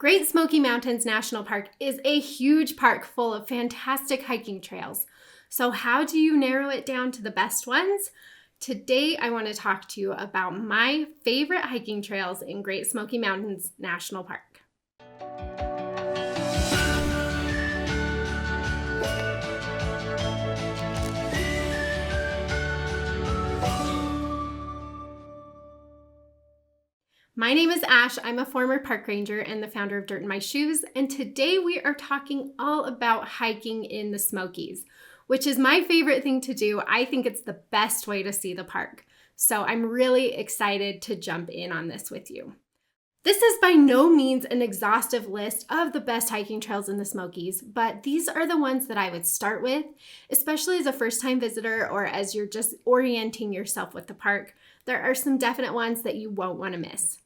Great Smoky Mountains National Park is a huge park full of fantastic hiking trails. So how do you narrow it down to the best ones? Today, I want to talk to you about my favorite hiking trails in Great Smoky Mountains National Park. My name is Ash. I'm a former park ranger and the founder of Dirt in My Shoes, and today we are talking all about hiking in the Smokies, which is my favorite thing to do. I think it's the best way to see the park. So I'm really excited to jump in on this with you. This is by no means an exhaustive list of the best hiking trails in the Smokies, but these are the ones that I would start with, especially as a first-time visitor or as you're just orienting yourself with the park. There are some definite ones that you won't want to miss.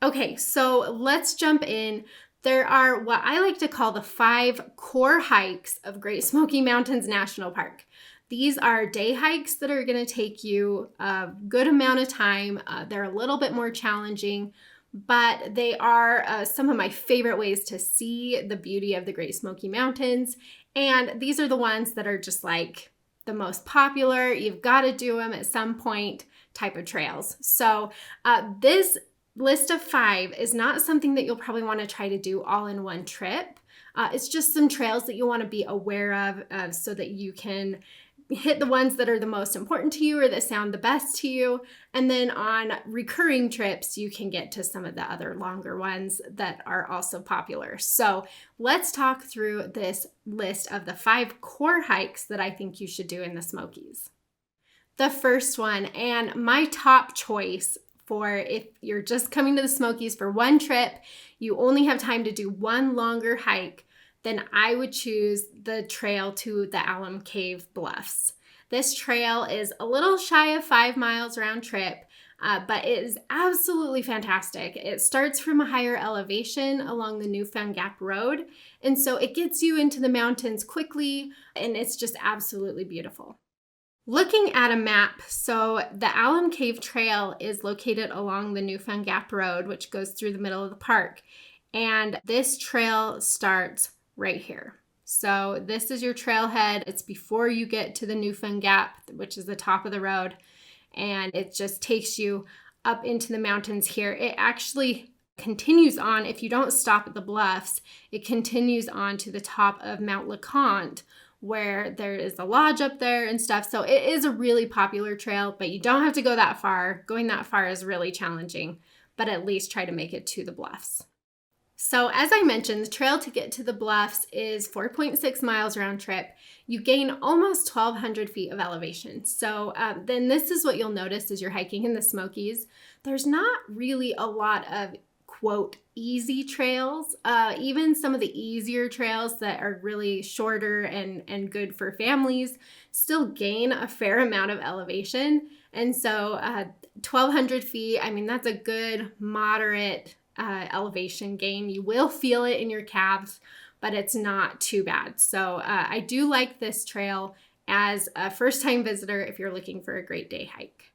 Okay, so let's jump in. There are what I like to call the 5 core hikes of Great Smoky Mountains National Park. These are day hikes that are going to take you a good amount of time. They're a little bit more challenging, but they are some of my favorite ways to see the beauty of the Great Smoky Mountains. And these are the ones that are just like the most popular, you've got to do them at some point type of trails. So this list of 5 is not something that you'll probably want to try to do all in one trip. It's just some trails that you want to be aware of so that you can hit the ones that are the most important to you or that sound the best to you. And then on recurring trips, you can get to some of the other longer ones that are also popular. So let's talk through this list of the 5 core hikes that I think you should do in the Smokies. The first one, and my top choice for if you're just coming to the Smokies for one trip, you only have time to do one longer hike, then I would choose the trail to the Alum Cave Bluffs. This trail is a little shy of 5 miles round trip, but it is absolutely fantastic. It starts from a higher elevation along the Newfound Gap Road, and so it gets you into the mountains quickly, and it's just absolutely beautiful. Looking at a map, so the Alum Cave Trail is located along the Newfound Gap Road, which goes through the middle of the park. And this trail starts right here. So this is your trailhead. It's before you get to the Newfound Gap, which is the top of the road. And it just takes you up into the mountains here. It actually continues on, if you don't stop at the Bluffs, it continues on to the top of Mount LeConte, where there is a lodge up there and stuff. So it is a really popular trail, but you don't have to go that far. Going that far is really challenging, but at least try to make it to the Bluffs. So as I mentioned, the trail to get to the Bluffs is 4.6 miles round trip. You gain almost 1,200 feet of elevation. So then this is what you'll notice as you're hiking in the Smokies. There's not really a lot of quote easy trails. Even some of the easier trails that are really shorter and good for families still gain a fair amount of elevation. And so 1,200 feet, I mean, that's a good moderate elevation gain. You will feel it in your calves, but it's not too bad. So I do like this trail as a first-time visitor if you're looking for a great day hike.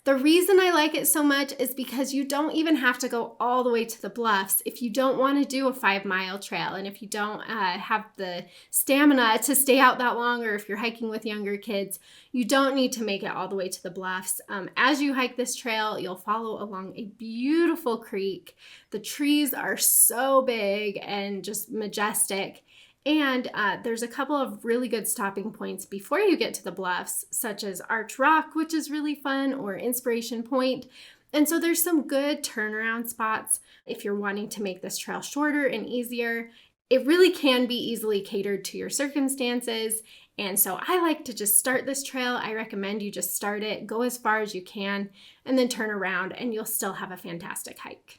The reason I like it so much is because you don't even have to go all the way to the Bluffs if you don't want to do a 5-mile trail, and if you don't have the stamina to stay out that long, or if you're hiking with younger kids, you don't need to make it all the way to the Bluffs. As you hike this trail, you'll follow along a beautiful creek. The trees are so big and just majestic. And there's a couple of really good stopping points before you get to the Bluffs, such as Arch Rock, which is really fun, or Inspiration Point. And so there's some good turnaround spots if you're wanting to make this trail shorter and easier. It really can be easily catered to your circumstances. And so I like to just start this trail. I recommend you just start it, go as far as you can, and then turn around, and you'll still have a fantastic hike.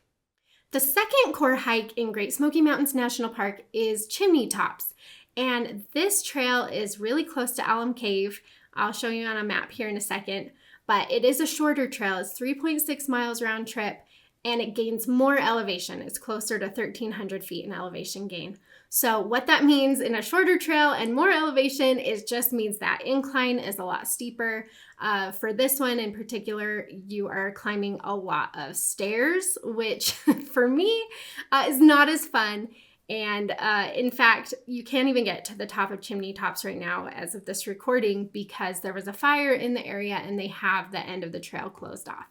The second core hike in Great Smoky Mountains National Park is Chimney Tops, and this trail is really close to Alum Cave. I'll show you on a map here in a second, but it is a shorter trail. It's 3.6 miles round trip, and it gains more elevation. It's closer to 1,300 feet in elevation gain. So what that means in a shorter trail and more elevation is just means that incline is a lot steeper. For this one in particular, you are climbing a lot of stairs, which for me is not as fun. And in fact, you can't even get to the top of Chimney Tops right now as of this recording because there was a fire in the area and they have the end of the trail closed off.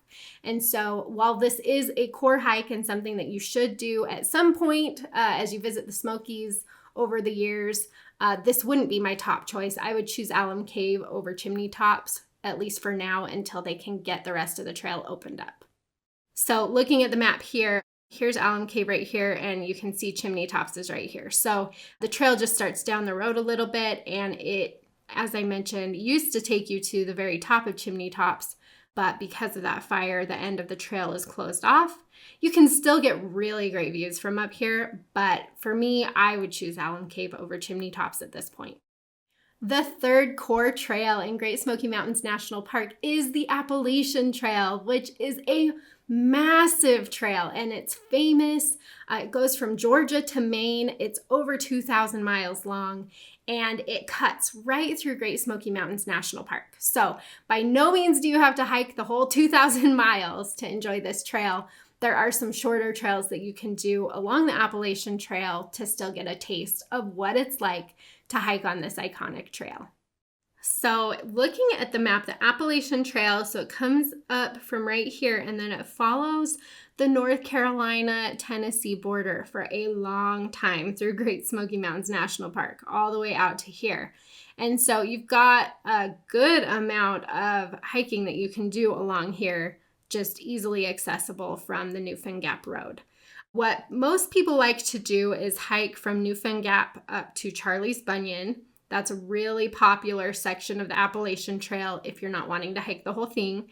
And so while this is a core hike and something that you should do at some point as you visit the Smokies over the years, this wouldn't be my top choice. I would choose Alum Cave over Chimney Tops, at least for now, until they can get the rest of the trail opened up. So looking at the map here, here's Alum Cave right here, and you can see Chimney Tops is right here. So the trail just starts down the road a little bit, and it, as I mentioned, used to take you to the very top of Chimney Tops, but because of that fire, the end of the trail is closed off. You can still get really great views from up here, but for me, I would choose Alum Cave over Chimney Tops at this point. The third core trail in Great Smoky Mountains National Park is the Appalachian Trail, which is a massive trail and it's famous. It goes from Georgia to Maine. It's over 2,000 miles long and it cuts right through Great Smoky Mountains National Park. So by no means do you have to hike the whole 2,000 miles to enjoy this trail. There are some shorter trails that you can do along the Appalachian Trail to still get a taste of what it's like to hike on this iconic trail. So looking at the map, the Appalachian Trail, so it comes up from right here and then it follows the North Carolina-Tennessee border for a long time through Great Smoky Mountains National Park, all the way out to here. And so you've got a good amount of hiking that you can do along here, just easily accessible from the Newfound Gap Road. What most people like to do is hike from Newfound Gap up to Charlie's Bunyan. That's a really popular section of the Appalachian Trail if you're not wanting to hike the whole thing.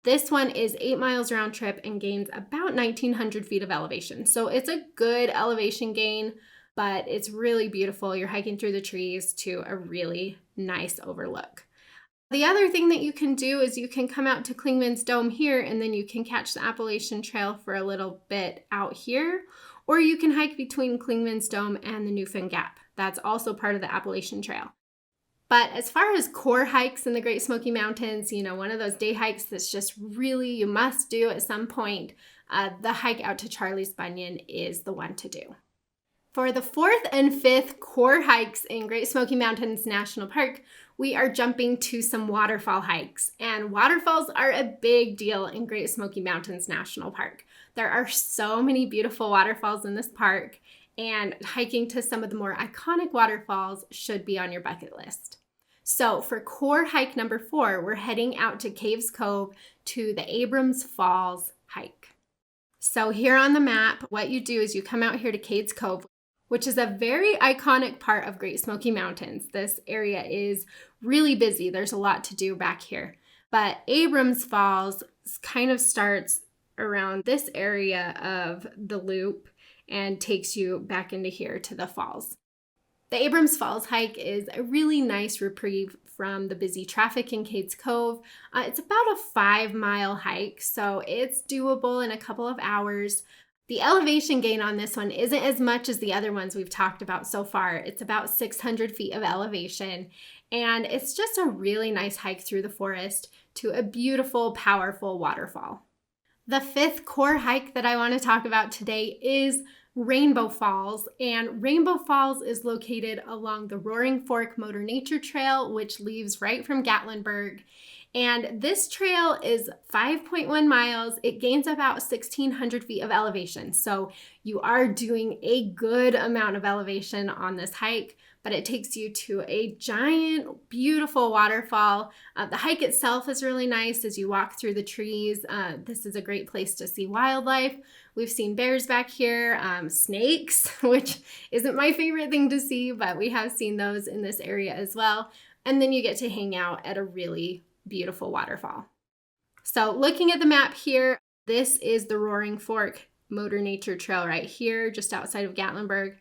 This one is 8 miles round trip and gains about 1,900 feet of elevation. So it's a good elevation gain, but it's really beautiful. You're hiking through the trees to a really nice overlook. The other thing that you can do is you can come out to Clingmans Dome here and then you can catch the Appalachian Trail for a little bit out here, or you can hike between Clingmans Dome and the Newfound Gap. That's also part of the Appalachian Trail. But as far as core hikes in the Great Smoky Mountains, one of those day hikes that's just really you must do at some point, the hike out to Charlie's Bunyan is the one to do. For the fourth and fifth core hikes in Great Smoky Mountains National Park, we are jumping to some waterfall hikes. And waterfalls are a big deal in Great Smoky Mountains National Park. There are so many beautiful waterfalls in this park, and hiking to some of the more iconic waterfalls should be on your bucket list. So for core hike number 4, we're heading out to Caves Cove to the Abrams Falls hike. So here on the map, what you do is you come out here to Caves Cove, which is a very iconic part of Great Smoky Mountains. This area is really busy. There's a lot to do back here. But Abrams Falls kind of starts around this area of the loop and takes you back into here to the falls. The Abrams Falls hike is a really nice reprieve from the busy traffic in Caves Cove. It's about a 5-mile hike, so it's doable in a couple of hours. The elevation gain on this one isn't as much as the other ones we've talked about so far. It's about 600 feet of elevation, and it's just a really nice hike through the forest to a beautiful, powerful waterfall. The 5th core hike that I want to talk about today is Rainbow Falls, and Rainbow Falls is located along the Roaring Fork Motor Nature Trail, which leaves right from Gatlinburg. And this trail is 5.1 miles. It gains about 1,600 feet of elevation. So you are doing a good amount of elevation on this hike, but it takes you to a giant, beautiful waterfall. The hike itself is really nice as you walk through the trees. This is a great place to see wildlife. We've seen bears back here, snakes, which isn't my favorite thing to see, but we have seen those in this area as well. And then you get to hang out at a really beautiful waterfall. So looking at the map here, this is the Roaring Fork Motor Nature Trail right here, just outside of Gatlinburg.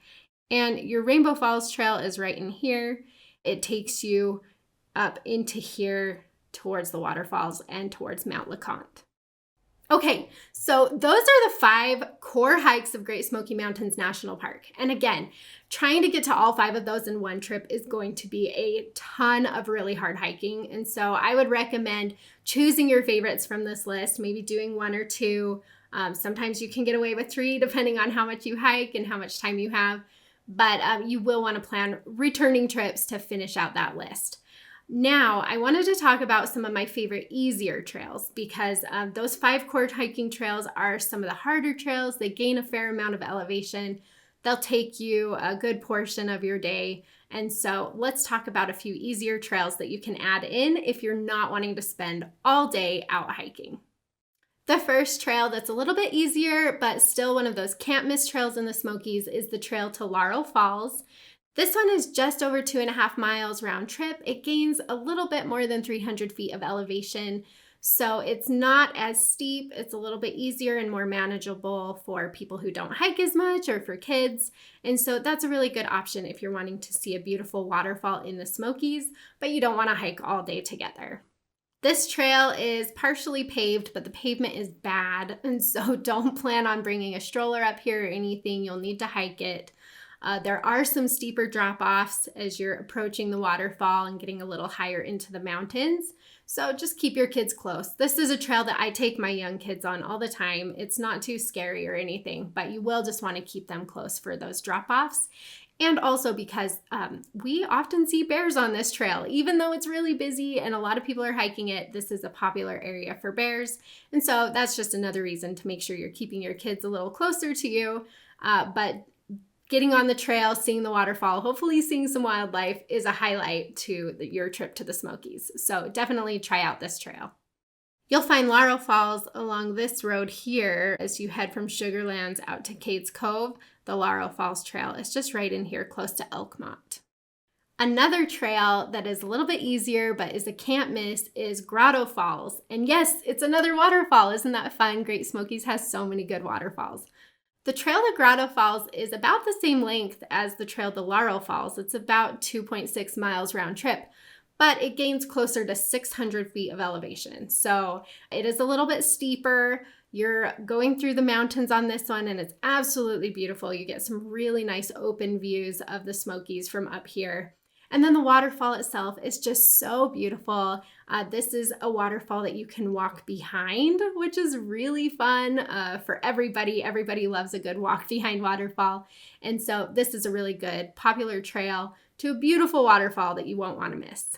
And your Rainbow Falls Trail is right in here. It takes you up into here towards the waterfalls and towards Mount LeConte. Okay, so those are the 5 core hikes of Great Smoky Mountains National Park. And again, trying to get to all 5 of those in one trip is going to be a ton of really hard hiking. And so I would recommend choosing your favorites from this list, maybe doing 1 or 2. Sometimes you can get away with 3 depending on how much you hike and how much time you have. But you will want to plan returning trips to finish out that list. Now, I wanted to talk about some of my favorite easier trails because those 5 core hiking trails are some of the harder trails. They gain a fair amount of elevation. They'll take you a good portion of your day. And so let's talk about a few easier trails that you can add in if you're not wanting to spend all day out hiking. The first trail that's a little bit easier, but still one of those can't miss trails in the Smokies is the trail to Laurel Falls. This one is just over 2.5 miles round trip. It gains a little bit more than 300 feet of elevation, so it's not as steep. It's a little bit easier and more manageable for people who don't hike as much or for kids. And so that's a really good option if you're wanting to see a beautiful waterfall in the Smokies, but you don't want to hike all day together. This trail is partially paved, but the pavement is bad, and so don't plan on bringing a stroller up here or anything. You'll need to hike it. There are some steeper drop-offs as you're approaching the waterfall and getting a little higher into the mountains. So just keep your kids close. This is a trail that I take my young kids on all the time. It's not too scary or anything, but you will just want to keep them close for those drop-offs. And also because we often see bears on this trail. Even though it's really busy and a lot of people are hiking it, this is a popular area for bears. And so that's just another reason to make sure you're keeping your kids a little closer to you. But getting on the trail, seeing the waterfall, hopefully seeing some wildlife is a highlight to your trip to the Smokies. So definitely try out this trail. You'll find Laurel Falls along this road here as you head from Sugarlands out to Cades Cove. The Laurel Falls Trail is just right in here close to Elkmont. Another trail that is a little bit easier but is a can't miss is Grotto Falls. And yes, it's another waterfall. Isn't that fun? Great Smokies has so many good waterfalls. The trail to Grotto Falls is about the same length as the trail to Laurel Falls. It's about 2.6 miles round trip, but it gains closer to 600 feet of elevation. So it is a little bit steeper. You're going through the mountains on this one, and it's absolutely beautiful. You get some really nice open views of the Smokies from up here. And then the waterfall itself is just so beautiful. This is a waterfall that you can walk behind, which is really fun for everybody. Everybody loves a good walk behind waterfall. And so this is a really good popular trail to a beautiful waterfall that you won't want to miss.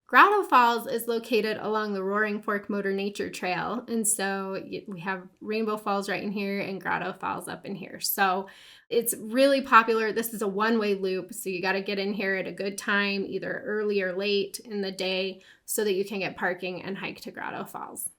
Grotto Falls is located along the Roaring Fork Motor Nature Trail. And so we have Rainbow Falls right in here and Grotto Falls up in here. So it's really popular. This is a one-way loop, so you got to get in here at a good time, either early or late in the day, so that you can get parking and hike to Grotto Falls.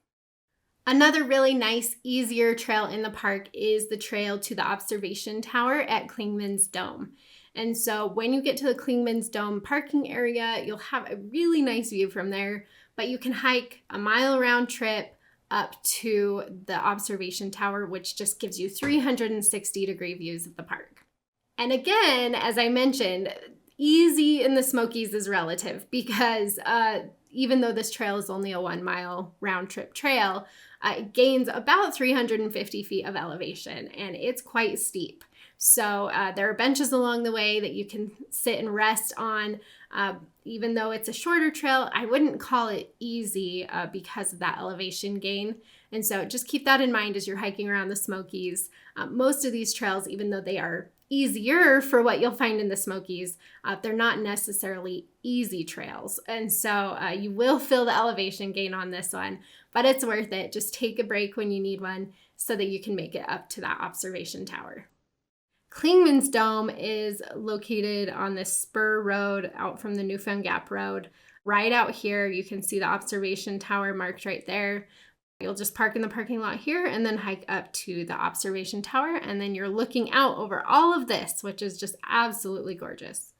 Another really nice, easier trail in the park is the trail to the observation tower at Clingmans Dome. And so when you get to the Clingmans Dome parking area, you'll have a really nice view from there, but you can hike a mile round trip up to the observation tower, which just gives you 360-degree views of the park. And again, as I mentioned, easy in the Smokies is relative because even though this trail is only a 1 mile round trip trail, it gains about 350 feet of elevation, and it's quite steep. So there are benches along the way that you can sit and rest on. Even though it's a shorter trail, I wouldn't call it easy because of that elevation gain. And so just keep that in mind as you're hiking around the Smokies. Most of these trails, even though they are easier for what you'll find in the Smokies, they're not necessarily easy trails. And so you will feel the elevation gain on this one, but it's worth it. Just take a break when you need one so that you can make it up to that observation tower. Clingmans Dome is located on this spur road out from the Newfound Gap Road. Right out here, you can see the observation tower marked right there. You'll just park in the parking lot here and then hike up to the observation tower, and then you're looking out over all of this, which is just absolutely gorgeous.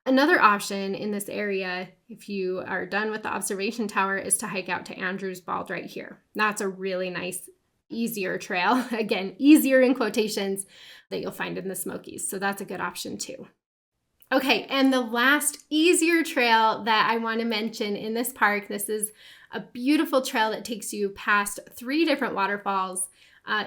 Another option in this area, if you are done with the observation tower, is to hike out to Andrews Bald right here. That's a really nice, easier trail. Again, easier in quotations, that you'll find in the Smokies. So that's a good option too. Okay, and the last easier trail that I want to mention in this park, this is A beautiful trail that takes you past 3 different waterfalls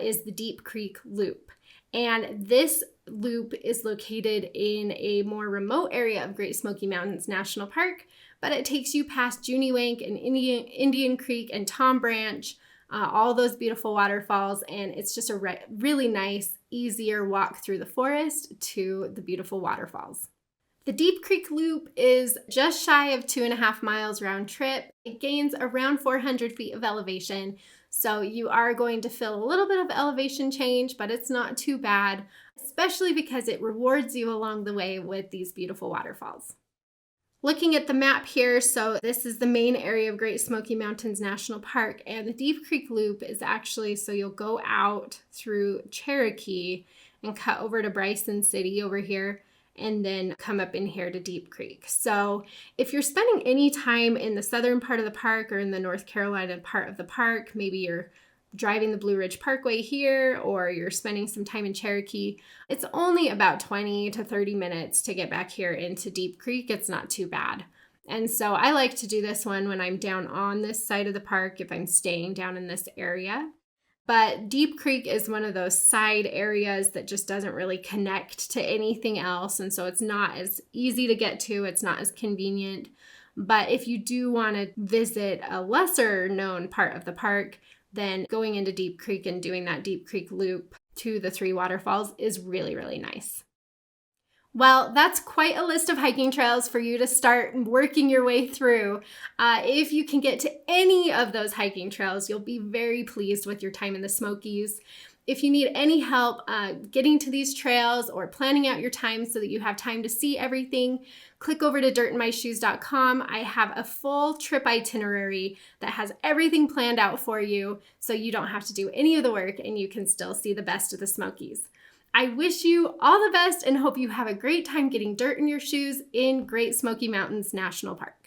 is the Deep Creek Loop. And this loop is located in a more remote area of Great Smoky Mountains National Park, but it takes you past Juniewank and Indian Creek and Tom Branch, all those beautiful waterfalls, and it's just a really nice, easier walk through the forest to the beautiful waterfalls. The Deep Creek Loop is just shy of 2.5 miles round trip. It gains around 400 feet of elevation, so you are going to feel a little bit of elevation change, but it's not too bad, especially because it rewards you along the way with these beautiful waterfalls. Looking at the map here, so this is the main area of Great Smoky Mountains National Park, and the Deep Creek Loop is actually, so you'll go out through Cherokee and cut over to Bryson City over here, and then come up in here to Deep Creek. So if you're spending any time in the southern part of the park or in the North Carolina part of the park, maybe you're driving the Blue Ridge Parkway here, or you're spending some time in Cherokee, it's only about 20 to 30 minutes to get back here into Deep Creek. It's not too bad. And so I like to do this one when I'm down on this side of the park, if I'm staying down in this area. But Deep Creek is one of those side areas that just doesn't really connect to anything else. And so it's not as easy to get to. It's not as convenient. But if you do want to visit a lesser known part of the park, then going into Deep Creek and doing that Deep Creek Loop to the 3 waterfalls is really, really nice. Well, that's quite a list of hiking trails for you to start working your way through. If you can get to any of those hiking trails, you'll be very pleased with your time in the Smokies. If you need any help getting to these trails or planning out your time so that you have time to see everything, click over to dirtandmyshoes.com. I have a full trip itinerary that has everything planned out for you, so you don't have to do any of the work and you can still see the best of the Smokies. I wish you all the best and hope you have a great time getting dirt in your shoes in Great Smoky Mountains National Park.